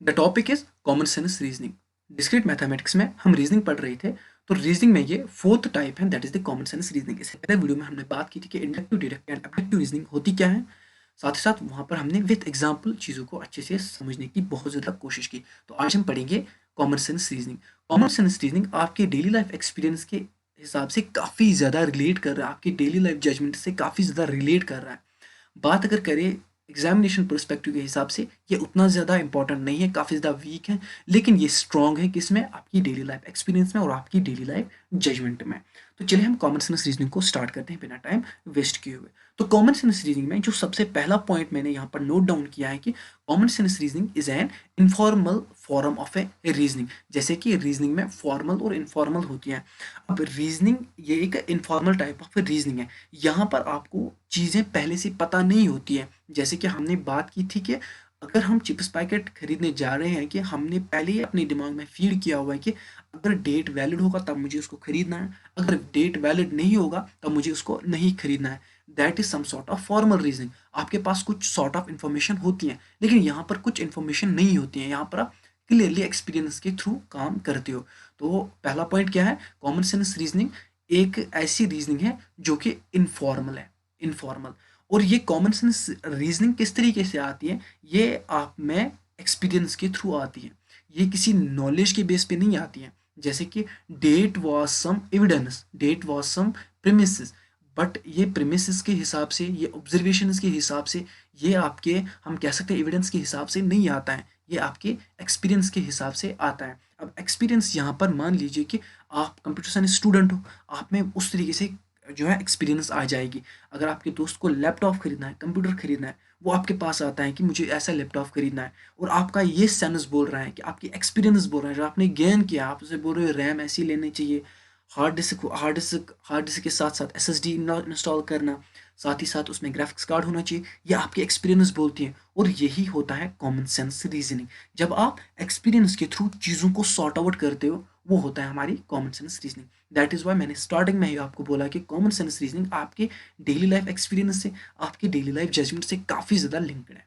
The topic is common sense reasoning. Discrete mathematics में हम reasoning पढ़ रहे थे, तो रीजनिंग में ये फोर्थ टाइप है, that is the common sense reasoning. इससे पहले वीडियो में हमने बात की थी कि inductive, deductive and objective reasoning होती क्या है। साथ ही साथ वहाँ पर हमने विथ एग्जाम्पल चीज़ों को अच्छे से समझने की बहुत ज़्यादा कोशिश की। तो आज हम पढ़ेंगे common sense reasoning. Common sense reasoning आपके डेली लाइफ एक्सपीरियंस के हिसाब से काफ़ी ज़्यादा रिलेट कर रहा है, आपकी डेली लाइफ जजमेंट से काफ़ी ज़्यादा रिलेट कर रहा है। बात अगर करें एग्जामिनेशन पर्सपेक्टिव के हिसाब से, ये उतना ज़्यादा इंपॉर्टेंट नहीं है, काफ़ी ज़्यादा वीक है, लेकिन ये स्ट्रॉन्ग है किसमें, आपकी डेली लाइफ एक्सपीरियंस में और आपकी डेली लाइफ जजमेंट में। तो चलिए हम कॉमन सेंस रीजनिंग को स्टार्ट करते हैं बिना टाइम वेस्ट किए हुए। तो कॉमन सेंस रीजनिंग में जो सबसे पहला पॉइंट मैंने यहाँ पर नोट डाउन किया है कि common sense reasoning is an informal form of A reasoning. जैसे कि रीजनिंग में फॉर्मल और इनफॉर्मल होती है, अब रीजनिंग ये एक इनफॉर्मल टाइप ऑफ रीजनिंग है। यहाँ पर आपको चीज़ें पहले से पता नहीं होती है। जैसे कि हमने बात की थी कि अगर हम चिप्स पैकेट खरीदने जा रहे हैं, कि हमने पहले ही अपने दिमाग में फीड किया हुआ है कि अगर डेट वैलिड होगा तब मुझे उसको खरीदना है, अगर डेट वैलिड नहीं होगा तब मुझे उसको नहीं खरीदना है। That is some sort of formal reasoning. आपके पास कुछ सॉर्ट ऑफ इंफॉर्मेशन होती है, लेकिन यहाँ पर कुछ इंफॉर्मेशन नहीं होती है। यहाँ पर आप क्लियरली एक्सपीरियंस के थ्रू काम करते हो। तो पहला पॉइंट क्या है, कॉमन सेंस रीजनिंग एक ऐसी रीजनिंग है जो कि इनफॉर्मल है, इनफॉर्मल। और ये कॉमन सेंस रीजनिंग किस तरीके से आती है, ये आप में एक्सपीरियंस के थ्रू आती है, ये किसी नॉलेज के बेस पे नहीं आती है। जैसे कि that was some evidence, that was some premises, but ये प्रीमिसेस के हिसाब से, ये ऑब्जर्वेशन के हिसाब से, ये आपके हम कह सकते हैं एविडेंस के हिसाब से नहीं आता है, ये आपके एक्सपीरियंस के हिसाब से आता है। अब एक्सपीरियंस यहाँ पर मान लीजिए कि आप कंप्यूटर साइंस स्टूडेंट हो, आप में उस तरीके से जो है एक्सपीरियंस आ जाएगी। अगर आपके दोस्त को लैपटॉप खरीदना है, कंप्यूटर खरीदना है, वो आपके पास आता है कि मुझे ऐसा लैपटॉप खरीदना है, और आपका ये सेंस बोल रहा है कि आपकी एक्सपीरियंस बोल रहा है, जो आपने गेन किया, आप उसे बोल रहे हो रैम ऐसी लेनी चाहिए, हार्ड डिस्क के साथ साथ एसएसडी इंस्टॉल करना, साथ ही साथ उसमें ग्राफिक्स कार्ड होना चाहिए, ये आपके एक्सपीरियंस बोलती हैं। और यही होता है कॉमन सेंस रीजनिंग। जब आप एक्सपीरियंस के थ्रू चीज़ों को सॉर्ट आउट करते हो, वो होता है हमारी common sense reasoning. That is why मैंने स्टार्टिंग में ही आपको बोला कि कॉमन सेंस रीजनिंग आपके डेली लाइफ एक्सपीरियंस से, आपकी डेली लाइफ जजमेंट से काफ़ी ज़्यादा लिंक्ड है।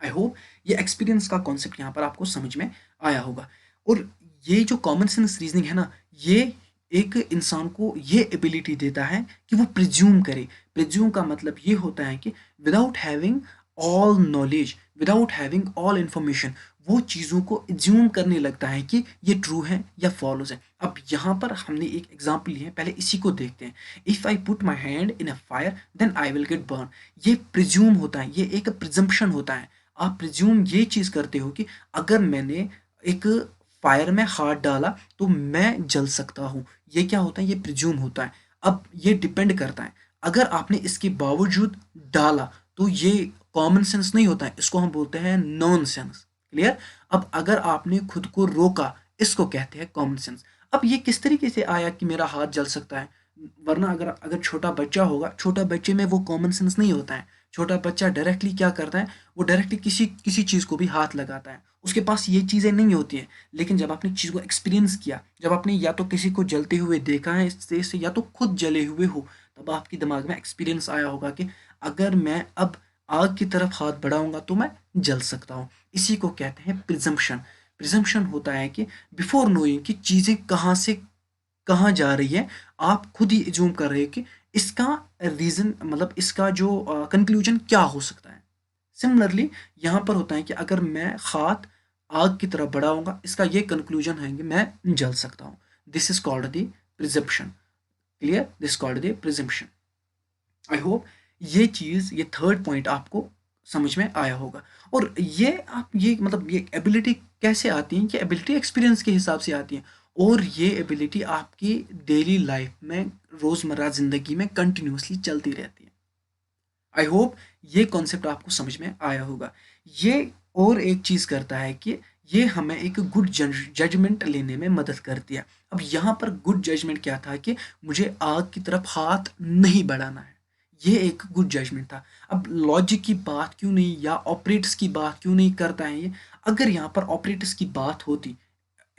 आई होप ये एक्सपीरियंस का कॉन्सेप्ट यहाँ पर आपको समझ में आया होगा। और ये जो कॉमन सेंस रीजनिंग है ना, ये एक इंसान को ये एबिलिटी देता है कि वो प्रिज्यूम करे। प्रिज्यूम का मतलब ये होता है कि without having all knowledge, without having all information, वो चीज़ों को एज्यूम करने लगता है कि ये ट्रू है या फॉलोज है। अब यहाँ पर हमने एक एग्जाम्पल ली है, पहले इसी को देखते हैं। If I put my hand in a fire then I will get burn. ये प्रिज्यूम होता है, ये एक प्रिजम्पशन होता है। आप प्रिज्यूम ये चीज़ करते हो कि अगर मैंने एक फायर में हाथ डाला तो मैं जल सकता हूँ। ये क्या होता है, ये प्रिज्यूम होता है। अब ये डिपेंड करता है, अगर आपने इसके बावजूद डाला तो ये कॉमन सेंस नहीं होता है, इसको हम बोलते हैं नॉन सेंस। क्लियर। अब अगर आपने खुद को रोका, इसको कहते हैं कॉमन सेंस। अब ये किस तरीके से आया कि मेरा हाथ जल सकता है, वरना अगर अगर छोटा बच्चा होगा, छोटा बच्चे में वो कॉमन सेंस नहीं होता है। छोटा बच्चा डायरेक्टली क्या करता है, वो डायरेक्टली किसी किसी चीज़ को भी हाथ लगाता है, उसके पास ये चीज़ें नहीं होती हैं। लेकिन जब आपने चीज़ को एक्सपीरियंस किया, जब आपने या तो किसी को जलते हुए देखा है इससे या तो खुद जले हुए हो, तब आपके दिमाग में एक्सपीरियंस आया होगा कि अगर मैं अब आग की तरफ हाथ बढ़ाऊंगा तो मैं जल सकता हूँ। इसी को कहते हैं प्रिजम्पशन। प्रिजम्पशन होता है कि बिफोर नोइंग कि चीज़ें कहाँ से कहाँ जा रही है, आप खुद ही एज्यूम कर रहे हो कि इसका रीज़न, मतलब इसका जो कंक्लूजन क्या हो सकता है। सिमिलरली यहाँ पर होता है कि अगर मैं हाथ आग की तरफ बढ़ाऊंगा, इसका ये कंक्लूजन है कि मैं जल सकता हूँ। This is called the presumption. Clear, this called the presumption. I hope ये चीज़, ये थर्ड पॉइंट आपको समझ में आया होगा। और ये आप ये मतलब ये एबिलिटी कैसे आती है, ये एबिलिटी एक्सपीरियंस के हिसाब से आती है, और ये एबिलिटी आपकी डेली लाइफ में, रोज़मर्रा ज़िंदगी में कंटिन्यूसली चलती रहती है। आई होप ये कॉन्सेप्ट आपको समझ में आया होगा। ये और एक चीज़ करता है कि ये हमें एक गुड जजमेंट लेने में मदद करती है। अब यहाँ पर गुड जजमेंट क्या था कि मुझे आग की तरफ हाथ नहीं बढ़ाना है, ये एक गुड जजमेंट था। अब लॉजिक की बात क्यों नहीं, या ऑपरेटर्स की बात क्यों नहीं करता है ये। अगर यहाँ पर ऑपरेटर्स की बात होती,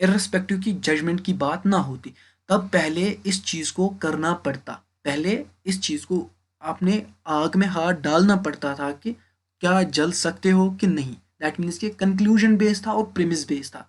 इर्रेस्पेक्टिव की जजमेंट की बात ना होती, तब पहले इस चीज़ को करना पड़ता, पहले इस चीज़ को आपने आग में हाथ डालना पड़ता था कि क्या जल सकते हो कि नहीं, दैट मीन्स कि कंक्लूजन बेस्ड था और प्रेमिस बेस्ड था।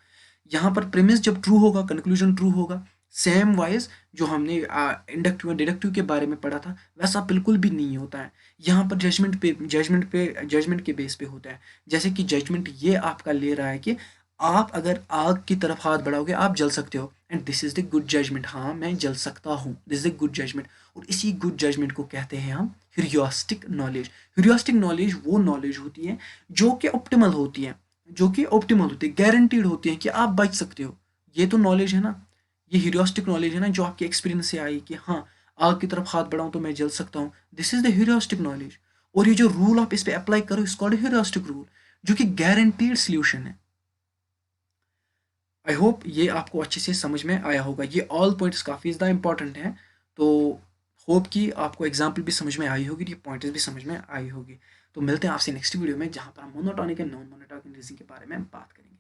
यहाँ पर प्रेमिस जब ट्रू होगा, कंक्लूजन ट्रू होगा। सेम वाइज जो हमने इंडक्टिव एंड डिडक्टिव के बारे में पढ़ा था वैसा बिल्कुल भी नहीं होता है। यहाँ पर जजमेंट के बेस पे होता है। जैसे कि जजमेंट ये आपका ले रहा है कि आप अगर आग की तरफ हाथ बढ़ाओगे आप जल सकते हो, and this is the good judgement. हाँ, मैं जल सकता हूँ, this is the good judgement. और इसी गुड जजमेंट को कहते हैं हम ह्यूरिस्टिक नॉलेज। ह्यूरिस्टिक नॉलेज वो नॉलेज होती है जो कि ऑप्टिमल होती है, गारंटीड होती है कि आप बच सकते हो। ये तो नॉलेज है ना, ये ह्यूरिस्टिक नॉलेज है ना जो आपके एक्सपीरियंस से आई कि हाँ, आग की तरफ हाथ बढ़ाऊं तो मैं जल सकता हूँ। This is the heuristic knowledge. और ये जो रूल आप इस पे अप्लाई करो इस कॉल्ड ह्यूरिस्टिक रूल, जो कि गारंटीड सॉल्यूशन है। आई होप ये आपको अच्छे से समझ में आया होगा। ये ऑल पॉइंट्स काफ़ी ज़्यादा इंपॉर्टेंट हैं, तो होप कि आपको एग्जाम्पल भी समझ में आई होगी, ये पॉइंट्स भी समझ में आई होगी। तो मिलते हैं आपसे नेक्स्ट वीडियो में, जहाँ पर हम monotonic and non monotonic reasoning के बारे में बात करेंगे।